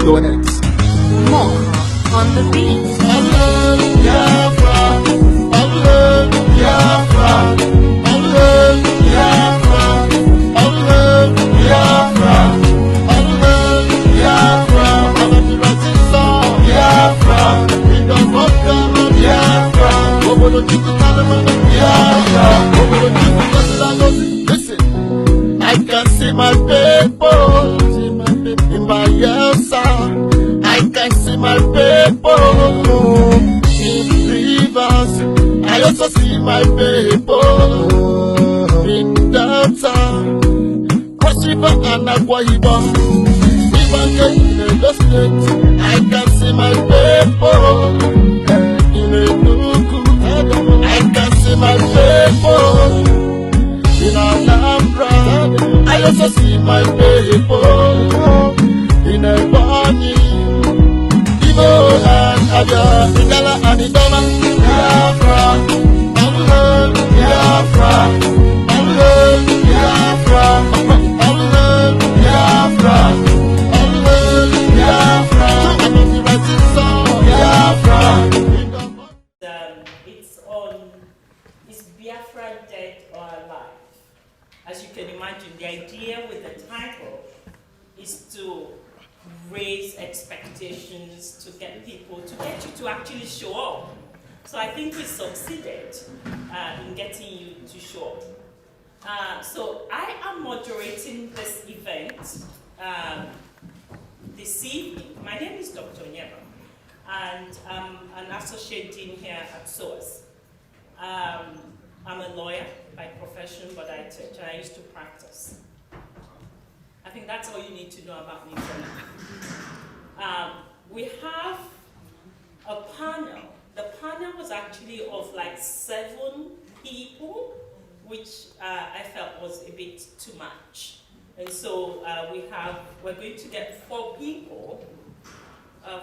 go ahead. More on the beat. Biafra, Biafra, Biafra, Biafra, Biafra, Biafra, listen, I can see my people in Biafra. I can see my people in rivers. I also see my people in Delta, Cross River and Akwa Ibom. Even in the state, I can see my people in Enugu. I can see my people in Anambra. I also see my people in Ebonyi, Igbo and Abia, Igala and Idoma. Biafra, Biafra, Biafra, Biafra, Is Biafra dead or alive? As you can imagine, the idea with the title is to raise expectations, to get people, to get you to actually show up. So I think we succeeded in getting you to show up. So I am moderating this event this evening. My name is Dr. Nyeba, and I'm an associate dean here at SOAS. I'm a lawyer by profession, but I teach and I used to practice. I think that's all you need to know about me for now. We have a panel. The panel was actually of like 7 people, which I felt was a bit too much. And so we're going to get 4 people.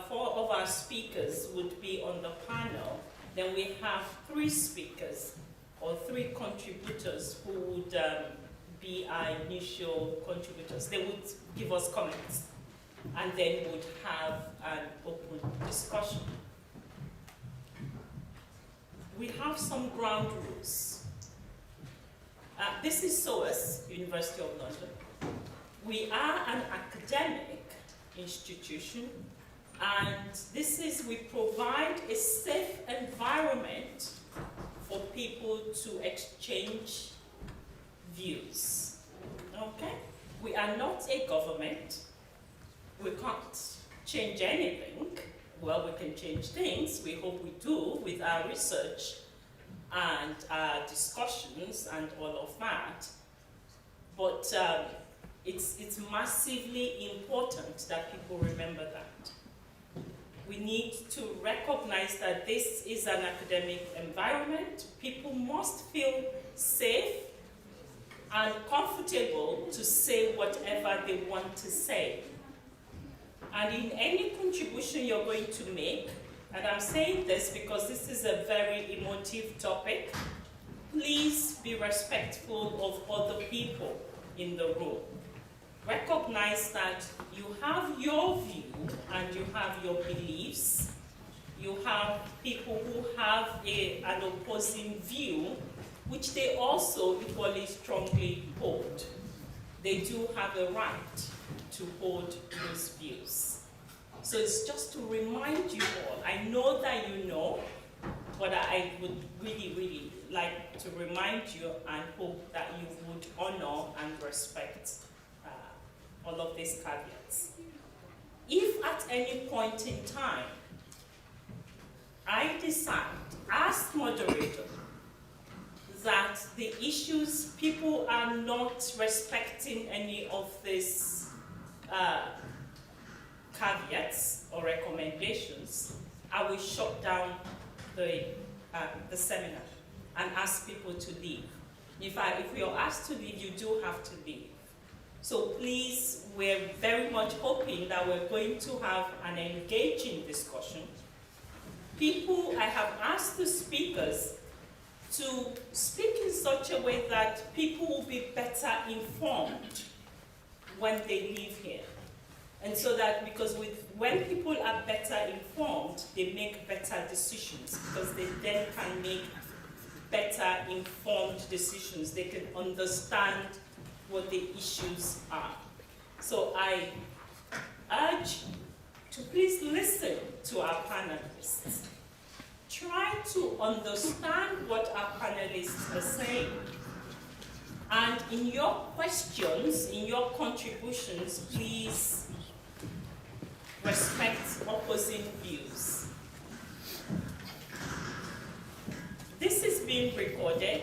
4 of our speakers would be on the panel. Then we have 3 speakers or 3 contributors who would be our initial contributors. They would give us comments, and then would have an open discussion. We have some ground rules. This is SOAS, University of London. We are an academic institution, and we provide a safe environment for people to exchange views. Okay? We are not a government. We can't change anything. Well, we can change things. We hope we do with our research and our discussions and all of that. But it's massively important that people remember that. We need to recognize that this is an academic environment. People must feel safe and comfortable to say whatever they want to say. And in any contribution you're going to make, and I'm saying this because this is a very emotive topic, please be respectful of other people in the room. Recognize that you have your view and you have your beliefs. You have people who have an opposing view, which they also equally strongly hold. They do have a right to hold those views. So it's just to remind you all. I know that you know, but I would really, really like to remind you and hope that you would honor and respect all of these caveats. If at any point in time I decide, as moderator, that the issues, people are not respecting any of these caveats or recommendations, I will shut down the seminar and ask people to leave. If you're asked to leave, you do have to leave. So please, we're very much hoping that we're going to have an engaging discussion. I have asked the speakers to speak in such a way that people will be better informed when they leave here. And so that, because when people are better informed, they make better decisions, because they then can make better informed decisions. They can understand what the issues are. So I urge to please listen to our panelists. Try to understand what our panelists are saying. And in your questions, in your contributions, please respect opposing views. This is being recorded.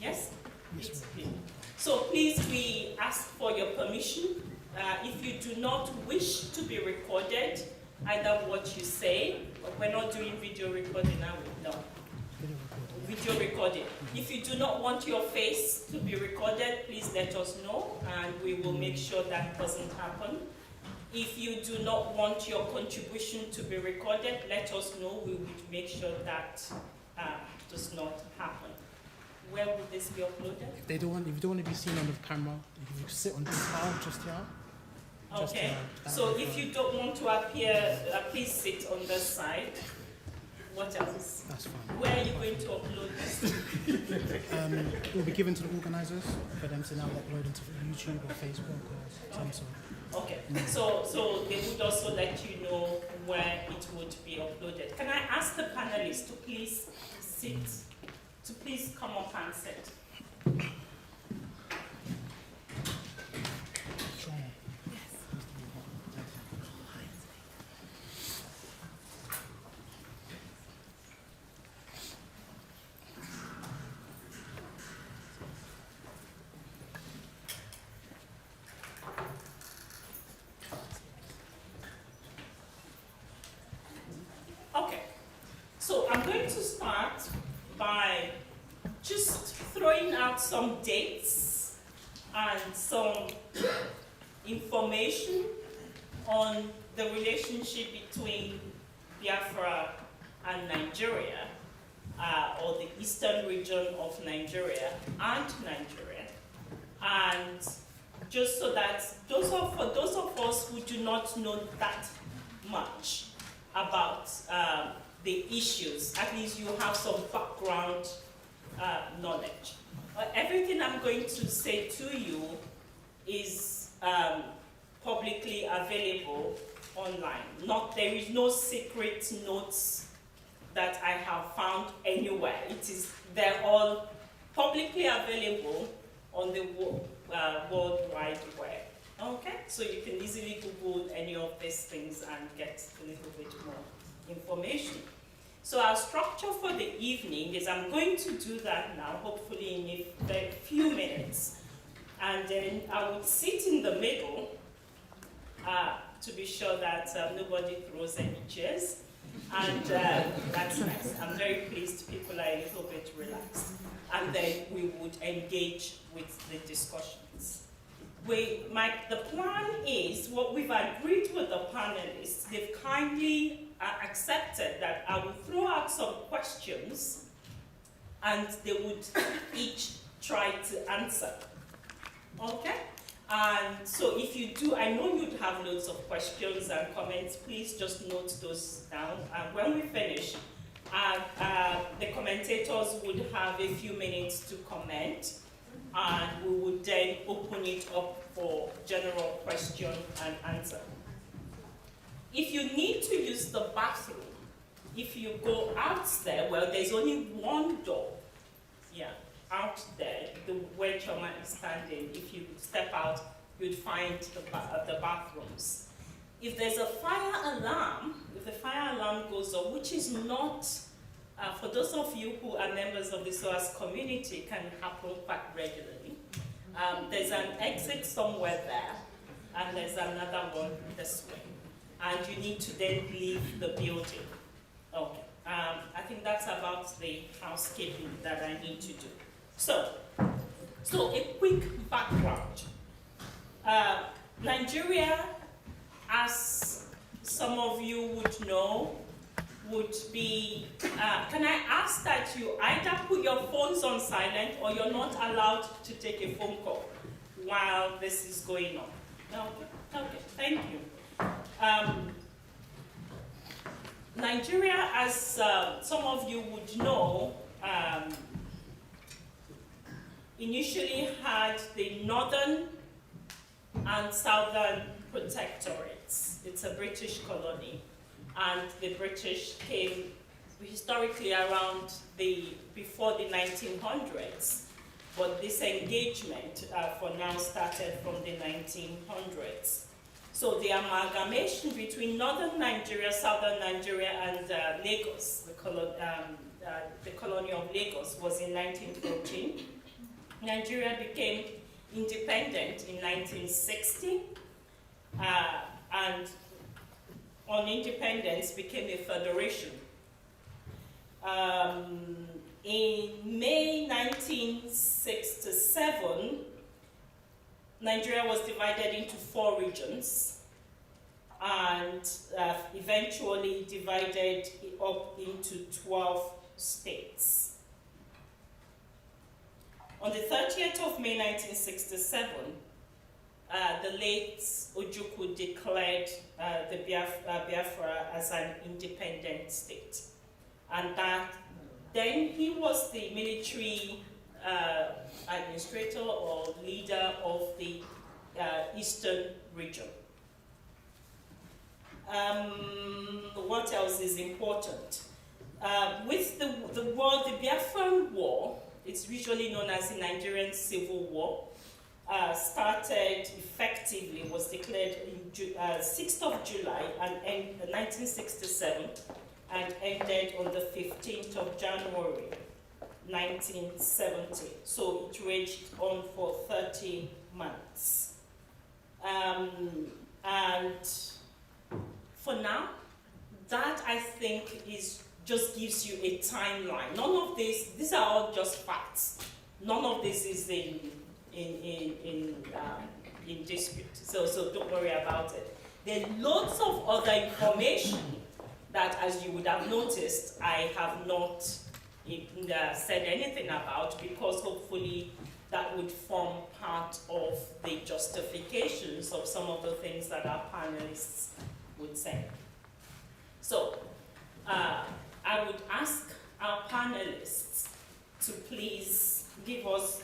Yes? It's being. So please, we ask for your permission. If you do not wish to be recorded, either what you say, we're not doing video recording now, no. Video recording. If you do not want your face to be recorded, please let us know, and we will make sure that doesn't happen. If you do not want your contribution to be recorded, let us know. We will make sure that does not happen. Where will this be uploaded? If you don't want to be seen on the camera, if you sit on this tile just here. Okay. So if you don't want to appear, please sit on this side. What else? That's fine. Where are you going to upload this? It will be given to the organisers for them to now upload into YouTube or Facebook or some sort. Okay. So they would also let you know where it would be uploaded. Can I ask the panelists to please sit, to please come up and sit? Okay, so I'm going to start by just throwing out some dates and some information on the relationship between Biafra and Nigeria, or the eastern region of Nigeria and Nigeria. And just so that for those of us who do not know that much about the issues, at least you have some background knowledge. Everything I'm going to say to you is publicly available online. There is no secret notes that I have found anywhere. They're all publicly available on the World Wide Web. Okay, so you can easily Google any of these things and get a little bit more information. So our structure for the evening is, I'm going to do that now, hopefully in a very few minutes. And then I would sit in the middle to be sure that nobody throws any chairs. And that's nice. I'm very pleased people are a little bit relaxed. And then we would engage with the discussions. The plan is, what we've agreed with the panelists, they've kindly accepted that I will throw out some questions and they would each try to answer. Okay? And so if you do, I know you'd have loads of questions and comments, please just note those down. And when we finish, the commentators would have a few minutes to comment, and we would then open it up for general question and answer. If you need to use the bathroom, if you go out there, well, there's only one door, out there, where Choma is standing. If you step out, you'd find the bathrooms. If there's a fire alarm, if the fire alarm goes off, which is not, for those of you who are members of the SOAS community, can happen quite regularly. There's an exit somewhere there, and there's another one this way. And you need to then leave the building. Okay, I think that's about the housekeeping that I need to do. So a quick background. Nigeria, as some of you would know, would be, can I ask that you either put your phones on silent or you're not allowed to take a phone call while this is going on? Okay. Okay, thank you. Nigeria, as some of you would know, initially had the northern and southern protectorates. It's a British colony, and the British came historically around before the 1900s, but this engagement for now started from the 1900s. So the amalgamation between northern Nigeria, southern Nigeria, and Lagos, the colony of Lagos, was in 1914. Nigeria became independent in 1960, and on independence became a federation. In May 1967, Nigeria was divided into 4 regions and eventually divided up into 12 states. On the 30th of May 1967, the late Ojukwu declared the Biafra as an independent state. And then he was the military administrator or leader of the eastern region. What else is important? With the war, the Biafran War, it's usually known as the Nigerian Civil War, started effectively, was declared in 6th of July and 1967, and ended on the 15th of January 1970. So it raged on for 30 months. And for now, that I think just gives you a timeline. None of these are all just facts. None of this is in dispute. So don't worry about it. There are lots of other information that, as you would have noticed, I have not said anything about, because hopefully that would form part of the justifications of some of the things that our panelists would say. So I would ask our panelists to please give us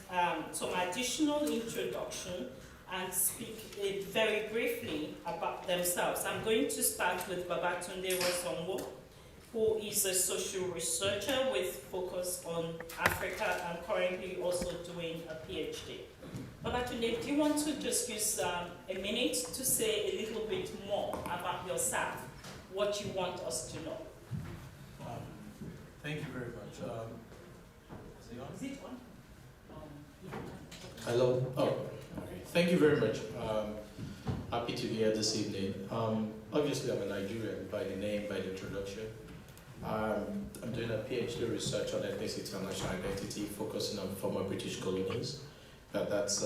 some additional introduction and speak very briefly about themselves. I'm going to start with Babatunde Rosongo, who is a social researcher with focus on Africa and currently also doing a PhD. Babatunde, do you want to just use a minute to say a little bit more about yourself, what you want us to know? Thank you very much. Is it on? Hello. Oh, thank you very much. Happy to be here this evening. Obviously, I'm a Nigerian by the name, by the introduction. I'm doing a PhD research on ethnicity and national identity, focusing on former British colonies. But that's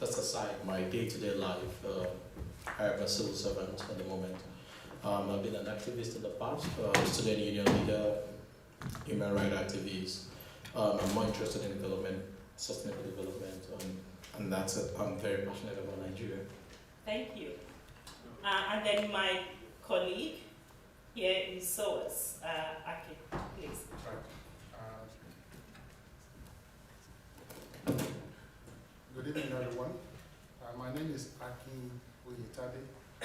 aside my day-to-day life. I am a civil servant at the moment. I've been an activist in the past, student union leader, human rights activist. I'm more interested in development, sustainable development, and that's it. I'm very passionate about Nigeria. Thank you. And then my colleague here in SOAS, Aki, please. Good evening, everyone. My name is Aki Oyetade. I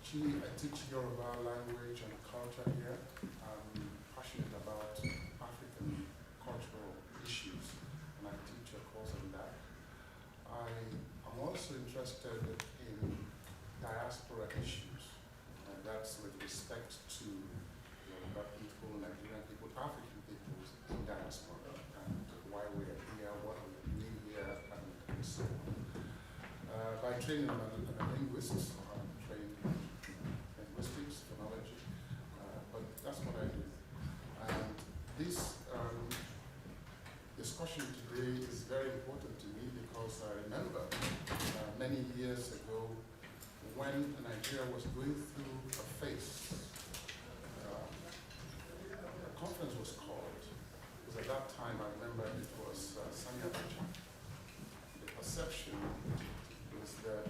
teach Yoruba language and culture here. I'm passionate about African cultural issues, and I teach a course on that. I am also interested in diaspora issues, and that's with respect to Yoruba people, Nigerian people, African peoples in diaspora, and why we're here, what we're doing here, and so on. By training, I'm a linguist. I'm trained in linguistics, phonology, but that's what I do. And this discussion today is very important to me because I remember many years ago when Nigeria was going through a phase. A conference was called, because at that time I remember it was Sanya Abacha. The perception was that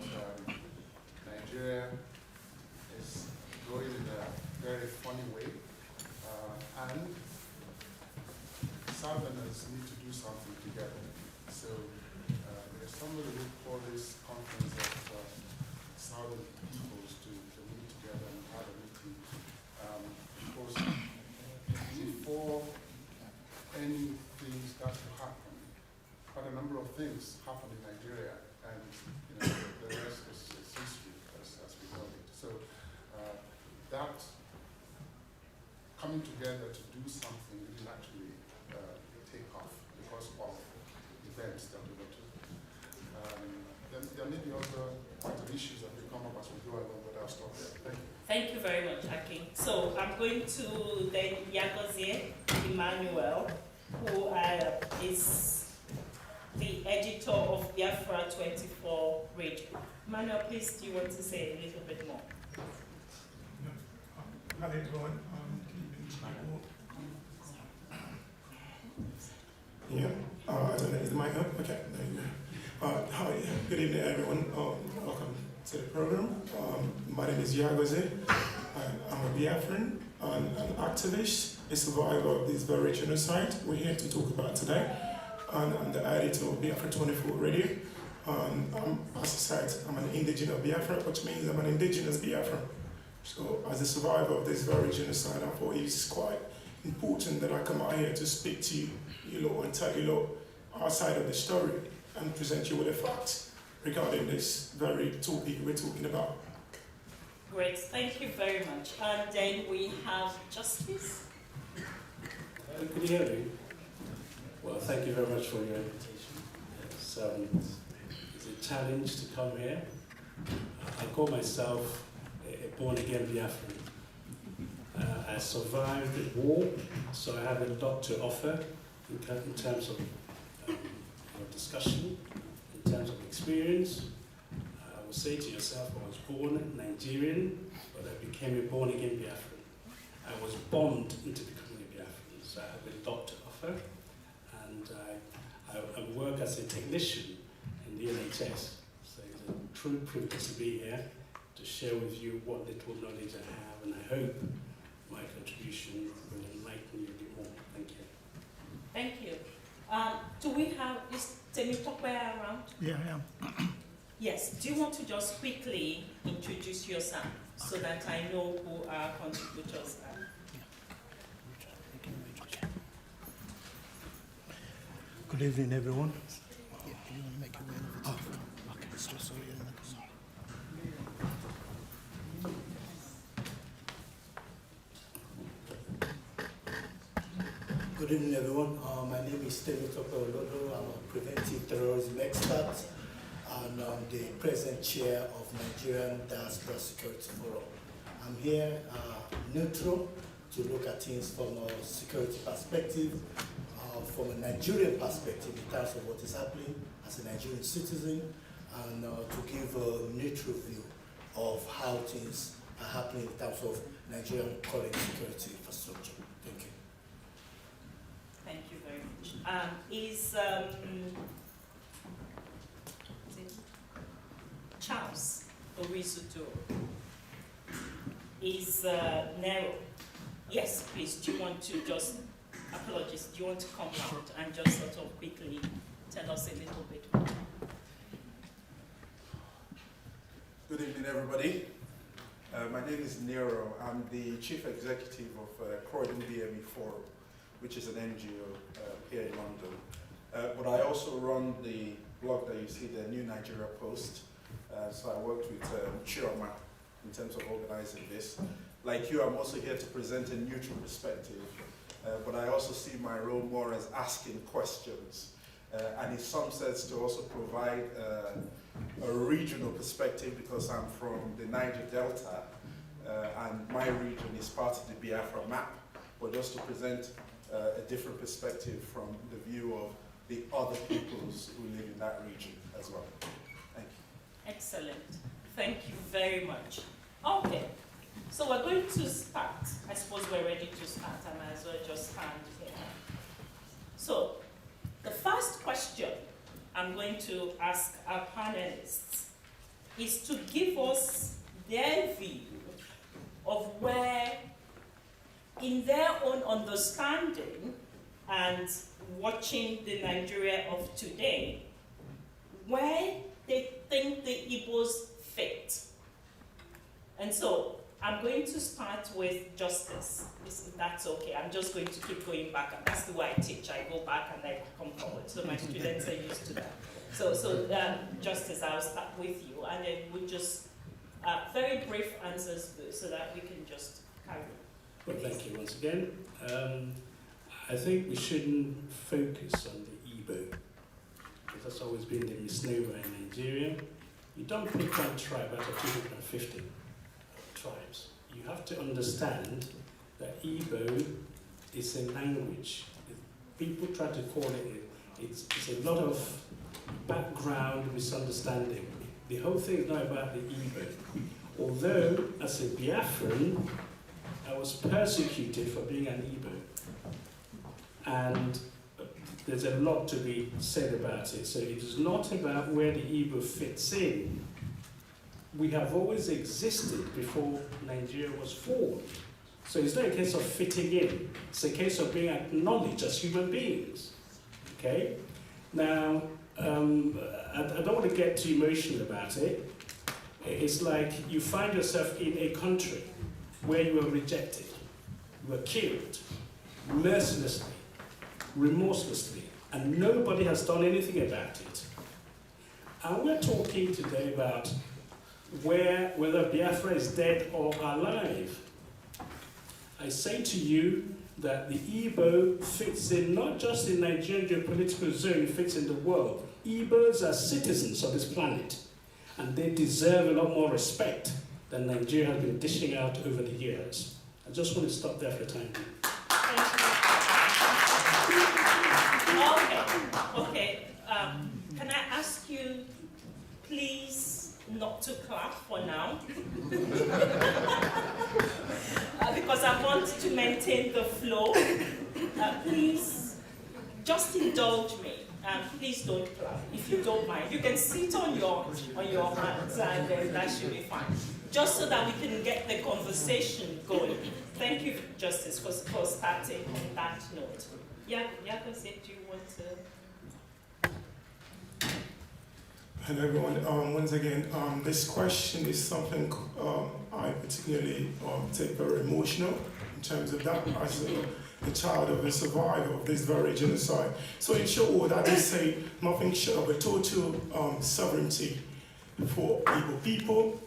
a number of things happened in Nigeria, and the rest is history, as we call it. So that coming together to do something didn't actually take off because of events that we went through. Then there may be other kinds of issues that will come up as we go along, but I'll stop there. Thank you. Thank you very much, Akin. So I'm going to then Yagozie Emmanuel, who is the editor of Biafra 24 Radio. Emmanuel, please, do you want to say a little bit more? Hi everyone. Yeah, I don't know, is the mic up? Okay, there you go. Hi, good evening everyone. Welcome to the program. My name is Yagozie. I'm a Biafran, an activist, a survivor of this very genocide we're here to talk about today. And I'm the editor of Biafra 24 Radio. As I said, I'm an indigenous Biafra, which means I'm an indigenous Biafra. So as a survivor of this very genocide, I thought it's quite important that I come out here to speak to you lot and tell you lot our side of the story and present you with the facts regarding this very topic we're talking about. Great, thank you very much. And then we have Justice. Can you hear me? Well, thank you very much for your invitation. It's a challenge to come here. I call myself a born-again Biafran. I survived the war, so I have a lot to offer in terms of discussion, in terms of experience. I would say to yourself, I was born Nigerian, but I became a born-again Biafran. I was bombed into becoming a Biafran, so I have a lot to offer. And I work as a technician in the NHS, so it's a true privilege to be here to share with you what little knowledge I have, and I hope my contribution will enlighten you a bit more. Thank you. Thank you. Do we have, is Temitope around? Yeah, I am. Yes, do you want to just quickly introduce yourself so that I know who our contributors are? Good evening, everyone. Yeah, you want to make your way over to okay, it's just so you're in the Good evening, everyone. My name is Temitope Olodo. I'm a preventive terrorism expert, and I'm the present chair of Nigerian Diaspora Security Forum. I'm here neutral to look at things from a security perspective, from a Nigerian perspective in terms of what is happening as a Nigerian citizen, and to give a neutral view of how things are happening in terms of Nigerian current security infrastructure. Thank you. Thank you very much. Is it Charles Orisuto? Is Nero? Yes, please. Do you want to just, apologies, do you want to come out and just sort of quickly tell us a little bit more? Good evening, everybody. My name is Nero. I'm the chief executive of Croydon BME Forum, which is an NGO here in London. But I also run the blog that you see, the New Nigeria Post. So I worked with Chioma in terms of organizing this. Like you, I'm also here to present a neutral perspective. But I also see my role more as asking questions. And in some sense to also provide a regional perspective, because I'm from the Niger Delta, and my region is part of the Biafra map, but just to present a different perspective from the view of the other peoples who live in that region as well. Thank you. Excellent. Thank you very much. Okay, so we're going to start. I suppose we're ready to start. I might as well just stand here. So, the first question I'm going to ask our panelists is to give us their view of where, in their own understanding and watching the Nigeria of today, where they think the Igbos fit. And so, I'm going to start with justice, if that's okay. I'm just going to keep going back, and that's the way I teach. I go back and I come forward, so my students are used to that. So justice, I'll start with you, and then we'll just, very brief answers so that we can just carry on. Well, thank you once again. I think we shouldn't focus on the Igbo, because that's always been the misnomer in Nigeria. You don't pick one tribe out of 250 tribes. You have to understand that Igbo is a language. People try to call it, it's a lot of background misunderstanding. The whole thing is not about the Igbo. Although, as a Biafran, I was persecuted for being an Igbo. And there's a lot to be said about it. So it is not about where the Igbo fits in. We have always existed before Nigeria was formed. So it's not a case of fitting in. It's a case of being acknowledged as human beings. Okay? Now, I don't want to get too emotional about it. It's like you find yourself in a country where you were rejected, you were killed, mercilessly, remorselessly, and nobody has done anything about it. And we're talking today about whether Biafra is dead or alive. I say to you that the Igbo fits in not just in Nigerian geopolitical zone, it fits in the world. Igbos are citizens of this planet, and they deserve a lot more respect than Nigeria has been dishing out over the years. I just want to stop there for a time. Okay. Can I ask you, please, not to clap for now? Because I want to maintain the flow. Please, just indulge me. Please don't clap, if you don't mind. You can sit on your hands, and then that should be fine. Just so that we can get the conversation going. Thank you, Justice, for starting on that note. Yeah, Jose, do you want to? Hello everyone. Once again, this question is something I particularly take very emotional in terms of that as a child of a survivor of this very genocide. So in short, what I just say, nothing short of a total sovereignty for Igbo people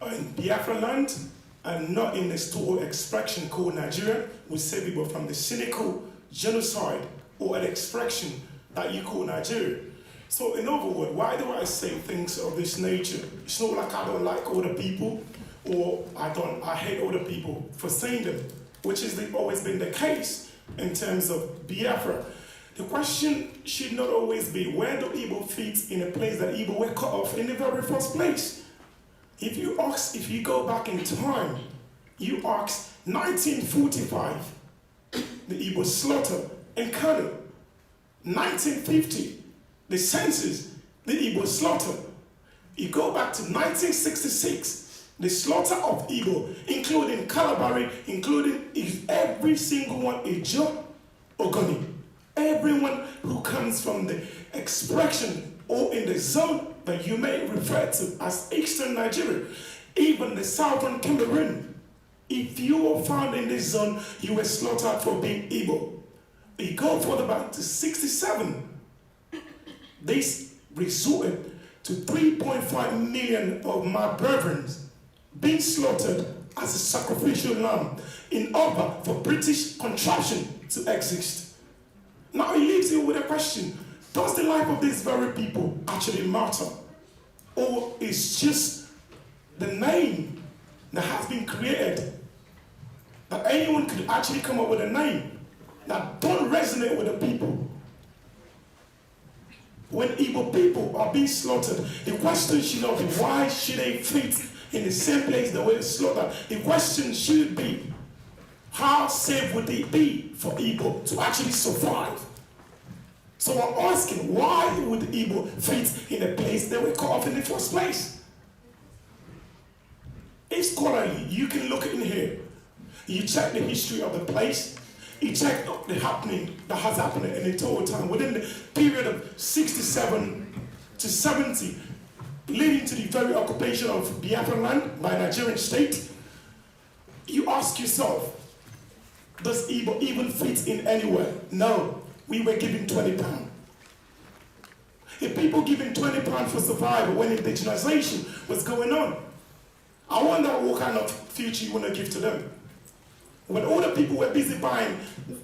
in Biafra land, and not in this total extraction called Nigeria, we save people from the cynical genocide or an extraction that you call Nigeria. So in other words, why do I say things of this nature? It's not like I don't like other people or I hate other people for saying them, which has always been the case in terms of Biafra. The question should not always be where do Igbo fit in a place that Igbo were cut off in the very first place. If you go back in time, you ask 1945, the Igbo slaughter in Kano. 1950, the census, the Igbo slaughter. You go back to 1966, the slaughter of Igbo, including Kalabari, including every single one, Ijo, Ogoni. Everyone who comes from the extraction or in the zone that you may refer to as Eastern Nigeria, even the Southern Cameroon. If you were found in this zone, you were slaughtered for being Igbo. You go further back to 67. This resulted to 3.5 million of my brethren being slaughtered as a sacrificial lamb in order for British contraption to exist. Now it leaves you with a question. Does the life of these very people actually matter? Or is just the name that has been created, that anyone could actually come up with a name that don't resonate with the people? When Igbo people are being slaughtered, the question should not be why should they fit in the same place the way they slaughtered. The question should be how safe would it be for Igbo to actually survive? So I'm asking, why would Igbo fit in a place they were cut off in the first place? It's scholarly. You can look in here. You check the history of the place. You check the happening that has happened in the total time within the period of 67 to 70, leading to the very occupation of Biafra land by Nigerian state. You ask yourself, does Igbo even fit in anywhere? No, we were given £20. If people giving £20 for survival when indigenization was going on, I wonder what kind of future you want to give to them. When all the people were busy buying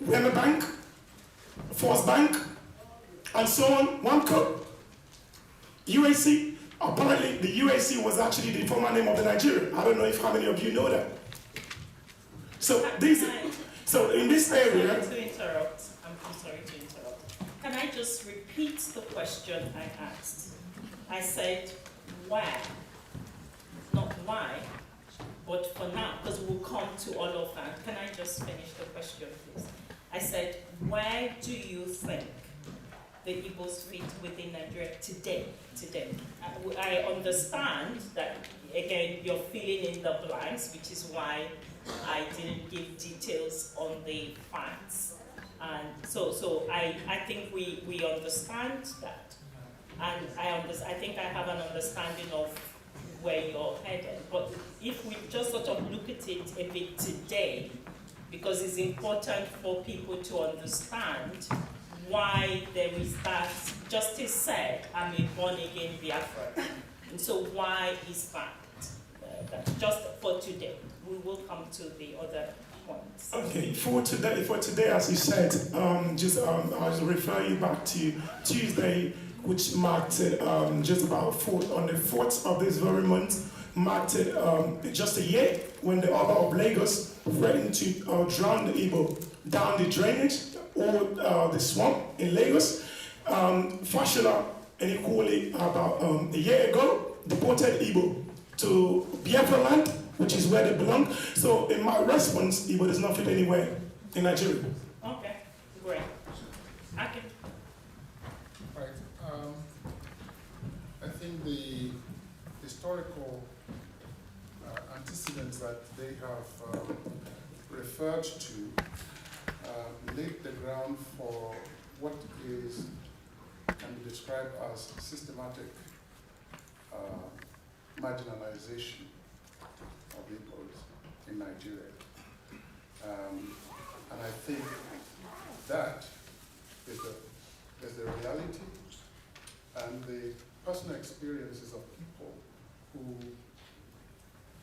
Wema Bank, Force Bank, and so on, Wamco, UAC, apparently the UAC was actually the former name of the Nigeria. I don't know if how many of you know that. So in this area... I'm sorry to interrupt. Can I just repeat the question I asked? I said, where? Not why, but for now, because we'll come to all of that. Can I just finish the question, please? I said, where do you think the Igbos fit within Nigeria today? I understand that, again, you're filling in the blanks, which is why I didn't give details on the facts. And so I think we understand that. And I think I have an understanding of where you're headed. But if we just sort of look at it a bit today, because it's important for people to understand why there is that. Justice said, I'm a born-again Biafra. And so why is that? That's just for today. We will come to the other points. Okay, for today, as you said, I'll refer you back to Tuesday, which marked it just about on the 4th of this very month, marked it just a year when the Oba of Lagos threatened to drown the Igbo down the drainage or the swamp in Lagos. Fashola and equally about a year ago deported Igbo to Biafra land, which is where they belong. So in my response, Igbo does not fit anywhere in Nigeria. Okay, great. Okay. Right. I think the historical antecedents that they have referred to laid the ground for what can be described as systematic marginalization of Igbos in Nigeria. And I think that is the reality and the personal experiences of people who,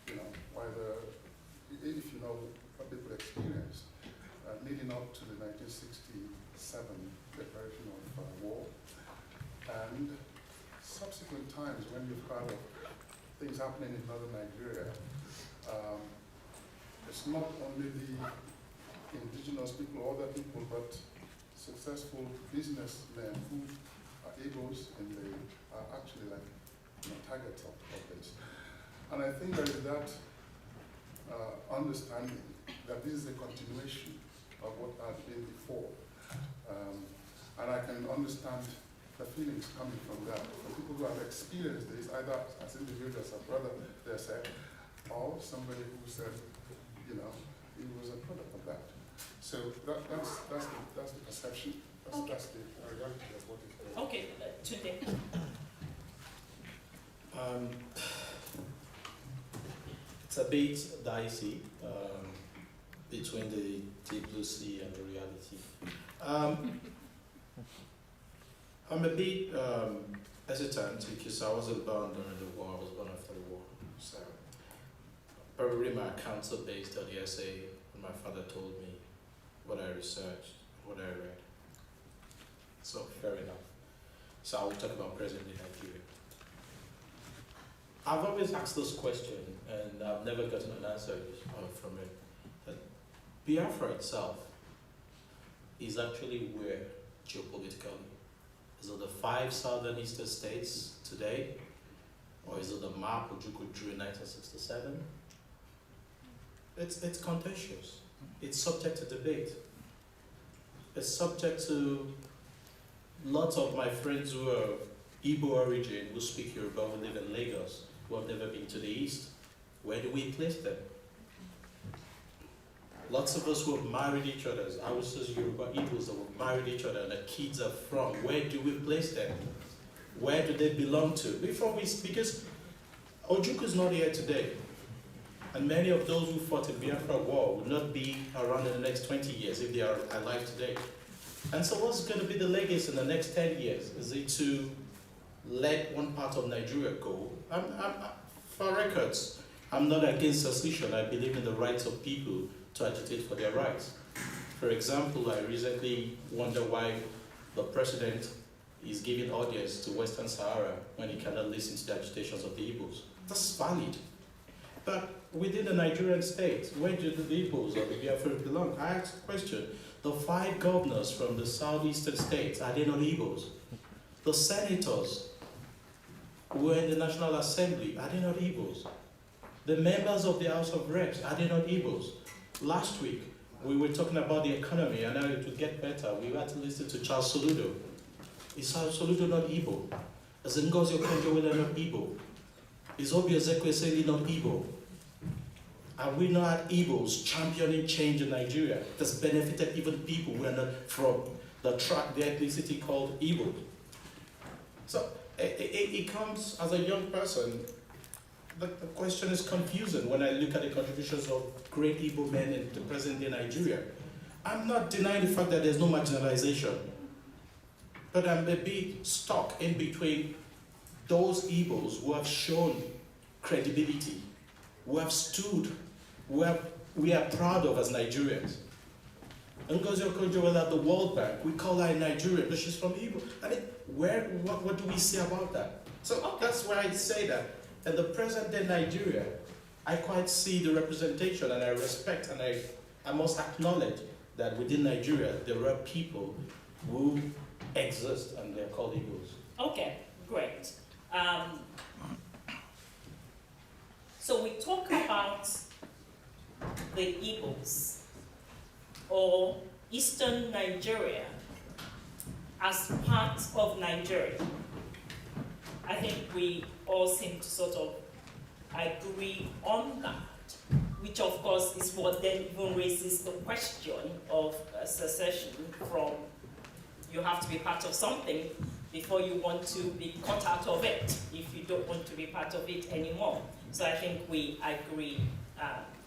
if you know what people experienced leading up to the 1967 declaration of war, and subsequent times when you've heard of things happening in northern Nigeria, it's not only the indigenous people or other people, but successful businessmen who are Igbos and they are actually like targets of this. And I think there is that understanding that this is a continuation of what had been before. And I can understand the feelings coming from that. For people who have experienced this, either as individuals, as brother, they said, or somebody who said, he was a product of that. So that's the perception. That's the reality of what is there. Okay, today. It's a bit dicey between the deep blue sea and the reality. I'm a bit hesitant because I wasn't born during the war, I was born after the war. So probably my accounts are based on the essay when my father told me what I researched, what I read. So fair enough. So I will talk about present-day Nigeria. I've always asked this question and I've never gotten an answer from it. That Biafra itself is actually where geopolitically? Is it the 5 southern eastern states today? Or is it the map Ojukwu drew in 1967? It's contentious. It's subject to debate. It's subject to lots of my friends who are Igbo origin, who speak Yoruba, who live in Lagos, who have never been to the east. Where do we place them? Lots of us who have married each other, Hausas, Yoruba, Igbos that have married each other and the kids are from, where do we place them? Where do they belong to? Because Ojukwu is not here today. And many of those who fought in Biafra war will not be around in the next 20 years if they are alive today. And so what's going to be the legacy in the next 10 years? Is it to let one part of Nigeria go? For records, I'm not against secession. I believe in the rights of people to agitate for their rights. For example, I recently wonder why the president is giving audience to Western Sahara when he cannot listen to the agitations of the Igbos. That's valid. But within the Nigerian state, where do the Igbos or the Biafra belong? I asked the question. The 5 governors from the southeastern states, are they not Igbos? The senators who are in the National Assembly, are they not Igbos? The members of the House of Reps, are they not Igbos? Last week, we were talking about the economy and how it would get better. We had to listen to Charles Soludo. Is Charles Soludo not Igbo? Is Ngozi Okonjo-Iweala not Igbo? Is Obi Ezekwesili not Igbo? Are we not Igbos championing change in Nigeria that's benefited even people who are not from the ethnicity called Igbo? So it comes as a young person. The question is confusing when I look at the contributions of great Igbo men in the present day Nigeria. I'm not denying the fact that there's no marginalization, but I'm a bit stuck in between those Igbos who have shown credibility, who have stood, we are proud of as Nigerians. Ngozi Okonjo-Iweala at the World Bank, we call her Nigerian, but she's from Igbo. I mean, what do we say about that? So that's why I say that. In the present day Nigeria, I quite see the representation and I respect and I must acknowledge that within Nigeria, there are people who exist and they're called Igbos. Okay, great. So we talk about the Igbos or Eastern Nigeria as part of Nigeria. I think we all seem to sort of agree on that, which of course is what then even raises the question of secession from you have to be part of something before you want to be cut out of it if you don't want to be part of it anymore. So I think we agree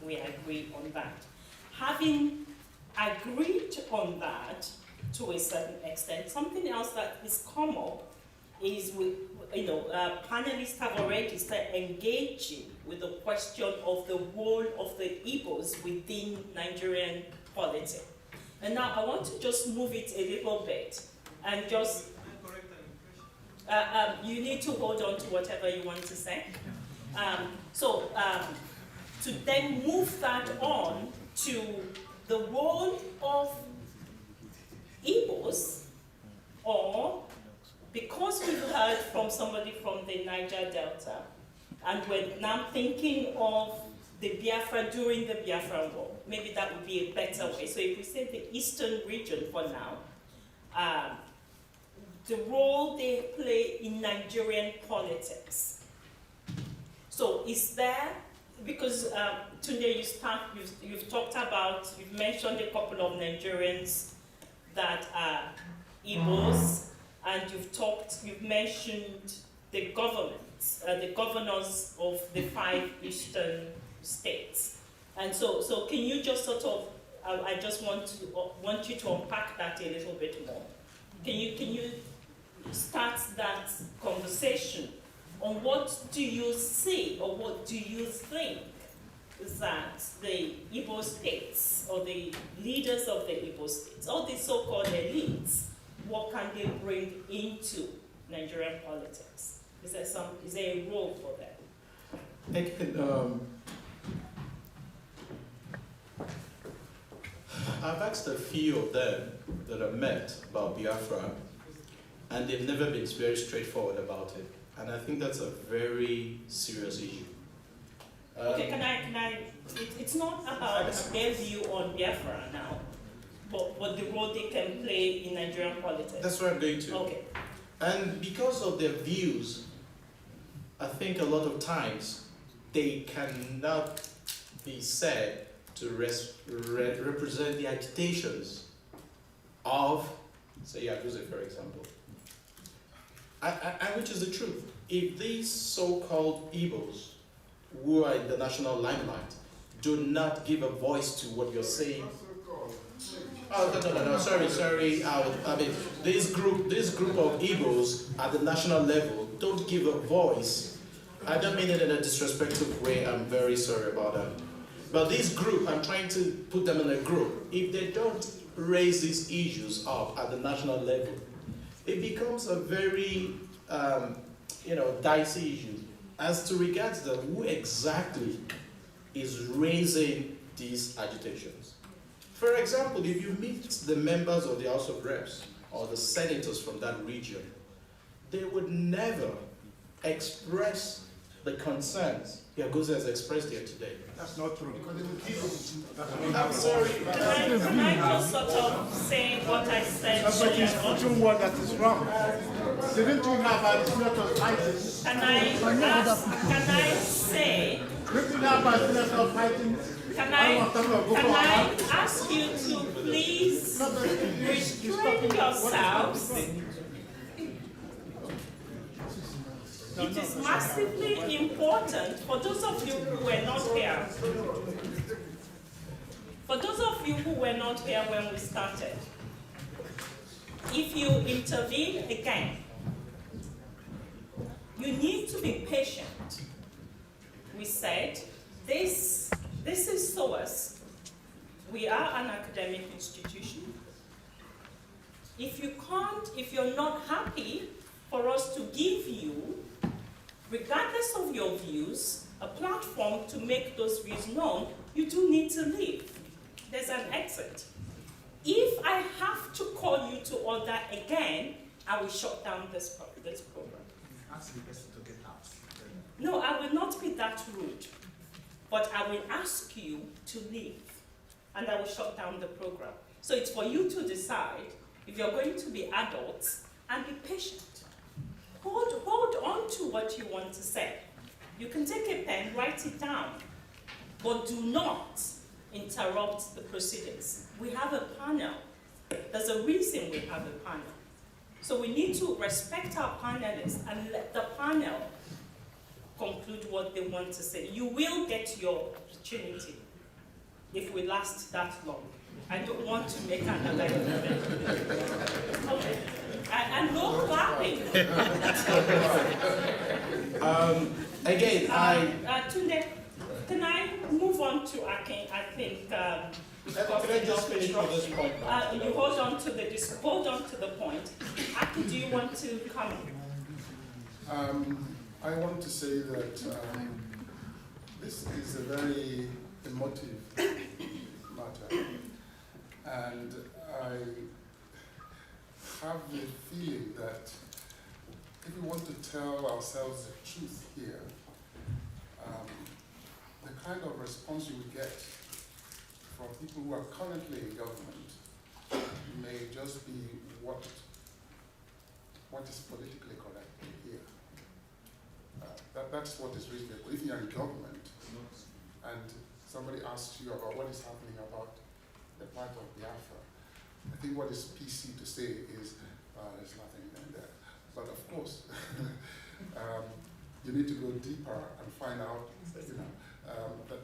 on that. Having agreed on that to a certain extent, something else that is come up is panelists have already started engaging with the question of the role of the Igbos within Nigerian politics. And now I want to just move it a little bit and just, you need to hold on to whatever you want to say. To then move that on to the role of Igbos, or because we've heard from somebody from the Niger Delta, and we're now thinking of the Biafra during the Biafra War, maybe that would be a better way. So if we say the Eastern region for now, the role they play in Nigerian politics. So is there, because Tunde, you've talked about, you've mentioned a couple of Nigerians that are Igbos, and you've mentioned the governments, the governors of the 5 eastern states. And so can you just sort of, I just want you to unpack that a little bit more. Can you start that conversation on what do you see or what do you think that the Igbo states or the leaders of the Igbo states, or the so-called elites, what can they bring into Nigerian politics? Is there a role for them? I've asked a few of them that I've met about Biafra, and they've never been very straightforward about it. And I think that's a very serious issue. Okay, can I, it's not about their view on Biafra now, but the role they can play in Nigerian politics. That's where I'm going to. Okay. And because of their views, I think a lot of times they cannot be said to represent the agitations of, say, Yaguze, for example. And which is the truth. If these so-called Igbos who are in the national limelight do not give a voice to what you're saying. Oh, no, sorry. I mean, this group of Igbos at the national level don't give a voice. I don't mean it in a disrespectful way, I'm very sorry about that. But this group, I'm trying to put them in a group. If they don't raise these issues up at the national level, it becomes a very, dicey issue as to regards to who exactly is raising these agitations. For example, if you meet the members of the House of Reps or the senators from that region, they would never express the concerns Yagoza has expressed here today. That's not true. I'm sorry. Can I just sort of say what I said? But he's putting word that is wrong. Didn't you have a senator fighting? Can I say? Didn't you have a senator fighting? Can I ask you to please restrain yourselves? It is massively important for those of you who were not here. For those of you who were not here when we started, if you intervene again, you need to be patient. We said, this is SOAS. We are an academic institution. If you're not happy for us to give you, regardless of your views, a platform to make those views known, you do need to leave. There's an exit. If I have to call you to order again, I will shut down this program. Ask the person to get out. No, I will not be that rude, but I will ask you to leave, and I will shut down the program. So it's for you to decide if you're going to be adults and be patient. Hold on to what you want to say. You can take a pen, write it down, but do not interrupt the proceedings. We have a panel. There's a reason we have a panel. So we need to respect our panelists and let the panel conclude what they want to say. You will get your opportunity if we last that long. I don't want to make another event. Okay. And no clapping. Tunde, can I move on to Akin? I think. Can I just finish on this point? You hold on to the point. Akin, do you want to comment? I want to say that this is a very emotive matter, and I have the feeling that if we want to tell ourselves the truth here, the kind of response you will get from people who are currently in government may just be what is politically correct here. That's what is reasonable. If you're in government and somebody asks you about what is happening about the part of Biafra, I think what is PC to say is there's nothing in there. But of course, you need to go deeper and find out,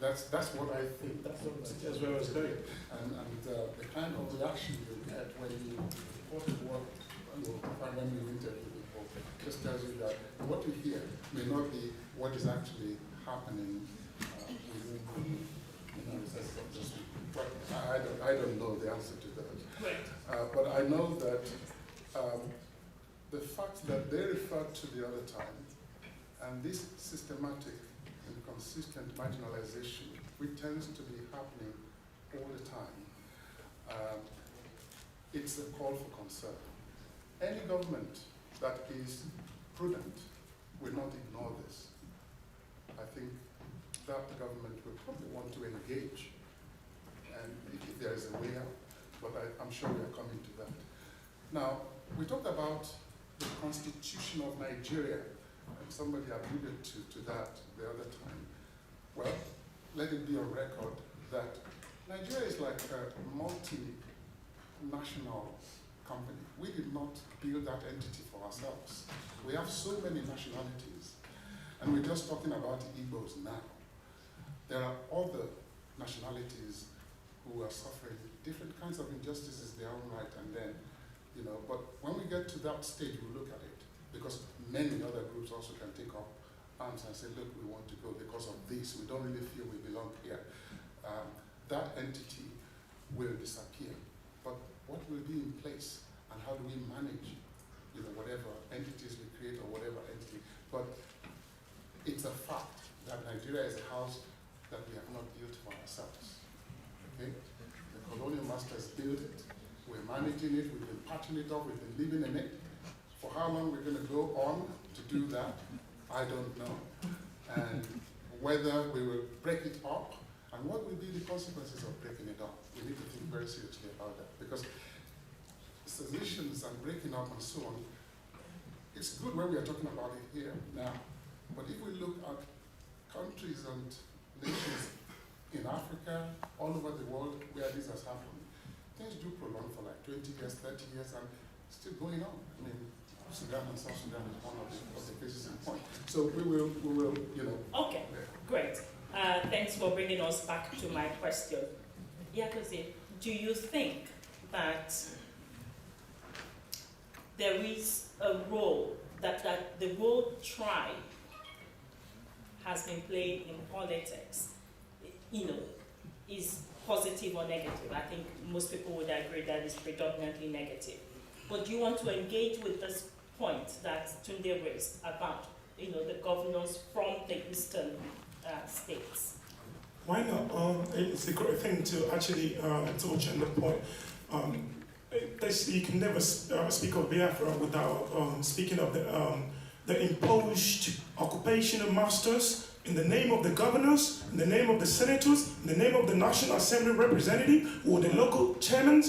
that's what I think. That's where I was going. And the kind of reaction you get when you report what you find when you interview people just tells you that what you hear may not be what is actually happening within the recess of this week. But I don't know the answer to that. Right. But I know that the fact that they referred to the other time, and this systematic and consistent marginalization, which tends to be happening all the time, it's a call for concern. Any government that is prudent will not ignore this. I think that the government will probably want to engage, and if there is a way out, but I'm sure we are coming to that. Now, we talked about the Constitution of Nigeria, and somebody alluded to that the other time. Well, let it be on record that Nigeria is like a multinational company. We did not build that entity for ourselves. We have so many nationalities, and we're just talking about the Igbos now. there are other nationalities who are suffering different kinds of injustices in their own right, and then, but when we get to that stage, we look at it, because many other groups also can take up arms and say, look, we want to go because of this, we don't really feel we belong here. That entity will disappear, but what will be in place, and how do we manage, whatever entities we create or whatever entity? But it's a fact that Nigeria is a house that we have not built for ourselves. Okay? The colonial masters built it. We're managing it. We've been patching it up. We've been living in it. For how long we're going to go on to do that, I don't know. And whether we will break it up, and what will be the consequences of breaking it up? We need to think very seriously about that, because seditions and breaking up and so on, it's good when we are talking about it here now, but if we look at countries and nations in Africa, all over the world where this has happened, things do prolong for like 20 years, 30 years, and still going on. I mean, Sudan and South Sudan is one of the cases in point. So we will, Okay, great. Thanks for bringing us back to my question. Yakoze, do you think that there is a role that the role tribe has been played in politics, is positive or negative? I think most people would agree that it's predominantly negative. But do you want to engage with this point that Tunde raised about, the governors from the eastern states? Why not? It's a great thing to actually touch on the point. You can never speak of Biafra without speaking of the imposed occupation of masters in the name of the governors, in the name of the senators, in the name of the National Assembly representative or the local chairmen.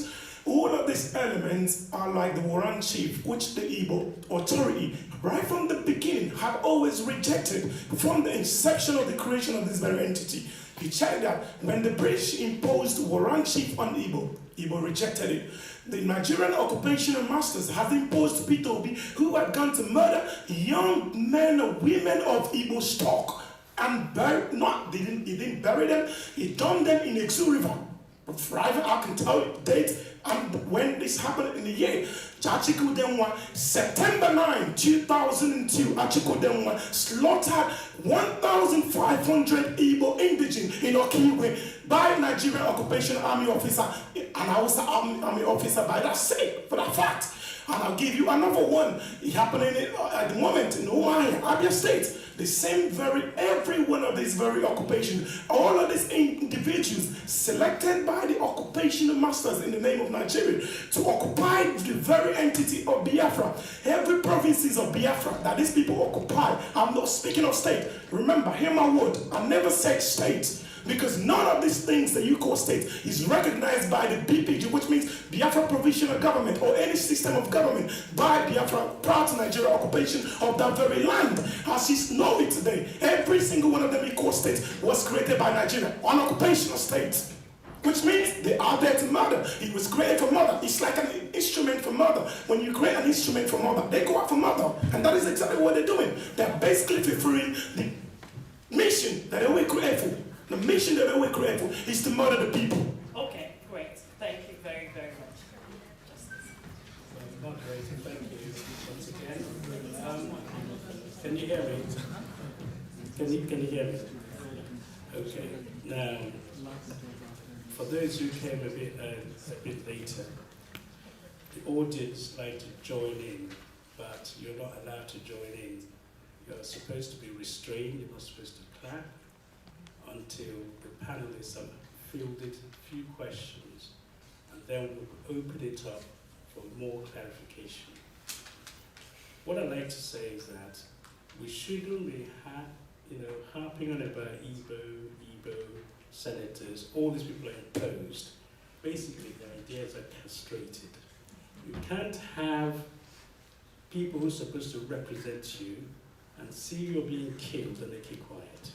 All of these elements are like the Warren chief, which the Igbo authority, right from the beginning, had always rejected from the inception of the creation of this very entity. You check that when the British imposed Warren chief on Igbo rejected it. The Nigerian occupation masters have imposed Peter Obi, who had gone to murder young men and women of Igbo stock and he didn't bury them, he dumped them in Exu River. Private, I can tell you the date and when this happened in the year. Achikudenwa, September 9, 2002, Achikudenwa slaughtered 1,500 Igbo indigenes in Okigwe by Nigerian Occupation Army officer, and I was an army officer by that sake, for that fact. And I'll give you another one. It happening at the moment in Umuahia, Abia State. The same every one of these very occupations, all of these individuals selected by the occupation masters in the name of Nigeria to occupy the very entity of Biafra. Every provinces of Biafra that these people occupy, I'm not speaking of state. Remember, hear my word, I never said state. Because none of these things that you call state is recognized by the BPG, which means Biafra Provisional Government or any system of government by Biafra prior to Nigeria occupation of that very land. As you know it today, every single one of them equal states was created by Nigeria, an occupational state. Which means they are there to murder. It was created for murder. It's like an instrument for murder. When you create an instrument for murder, they go out for murder. And that is exactly what they're doing. They're basically fulfilling the mission that they were created for. The mission that they were created for is to murder the people. Okay, great. Thank you very, very much. Justice. Moderator, thank you once again. Can you hear me? Can you hear me? Okay. Now, for those who came a bit later, the audience like to join in, but you're not allowed to join in. You're supposed to be restrained. You're not supposed to clap until the panelists have fielded a few questions, and then we'll open it up for more clarification. What I'd like to say is that we shouldn't be harping on about Igbo senators. All these people are imposed. Basically, their ideas are castrated. You can't have people who are supposed to represent you and see you're being killed and they keep quiet.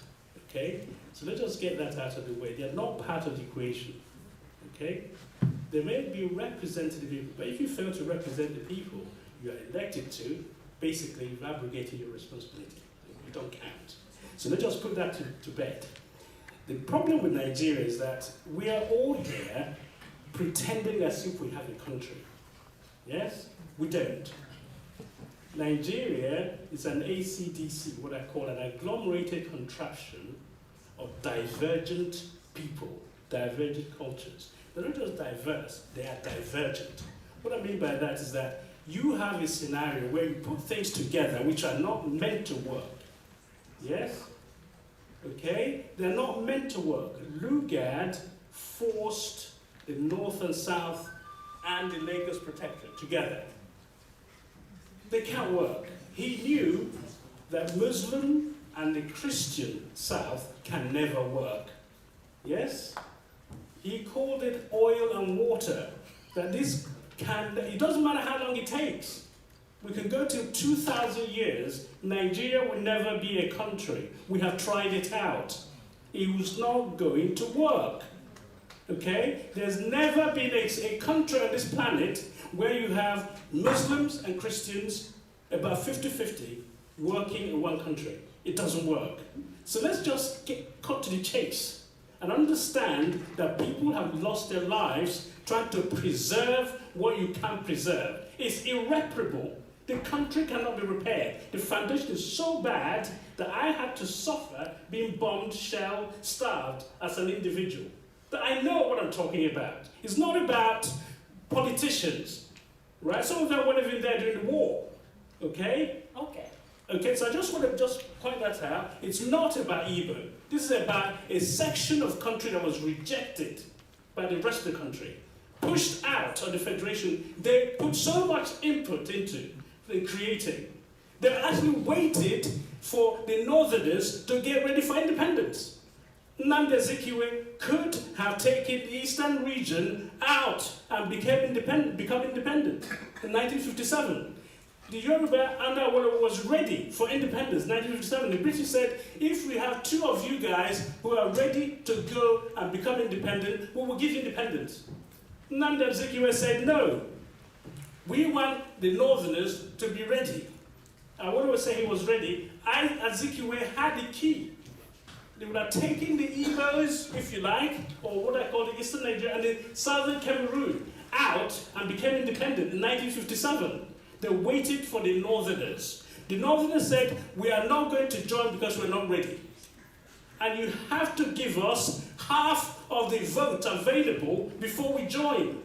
Okay? So let us get that out of the way. They are not part of the equation. Okay? They may be representing the people, but if you fail to represent the people you are elected to, basically you've abrogated your responsibility. You don't count. So let's just put that to bed. The problem with Nigeria is that we are all here pretending as if we have a country. Yes? We don't. Nigeria is an ACDC, what I call an agglomerated contraption of divergent people, divergent cultures. They're not just diverse, they are divergent. What I mean by that is that you have a scenario where you put things together which are not meant to work. Yes? Okay? They're not meant to work. Lugard forced the North and South and the Lagos Protectorate together. They can't work. He knew that Muslim and the Christian South can never work. Yes? He called it oil and water. That this can, it doesn't matter how long it takes. We can go to 2,000 years, Nigeria will never be a country. We have tried it out. It was not going to work. Okay? There's never been a country on this planet where you have Muslims and Christians about 50-50 working in one country. It doesn't work. So let's just cut to the chase and understand that people have lost their lives trying to preserve what you can preserve. It's irreparable. The country cannot be repaired. The foundation is so bad that I had to suffer being bombed, shelled, starved as an individual. But I know what I'm talking about. It's not about politicians, right? Some of them weren't even there during the war, okay? Okay, so I just want to point that out. It's not about Igbo. This is about a section of country that was rejected by the rest of the country, pushed out of the federation. They put so much input into creating. They actually waited for the Northerners to get ready for independence. Nnamdi Azikiwe could have taken the eastern region out and become independent in 1957. The Yoruba under Awolowo was ready for independence in 1957. The British said, if we have two of you guys who are ready to go and become independent, we will give you independence. Nnamdi Azikiwe said, no. We want the Northerners to be ready. And when we say he was ready, Azikiwe had the key. They would have taken the Igbos, if you like, or what I call the Eastern Nigeria, and the Southern Cameroon out and became independent in 1957. They waited for the Northerners. The Northerners said, we are not going to join because we're not ready. And you have to give us half of the vote available before we join.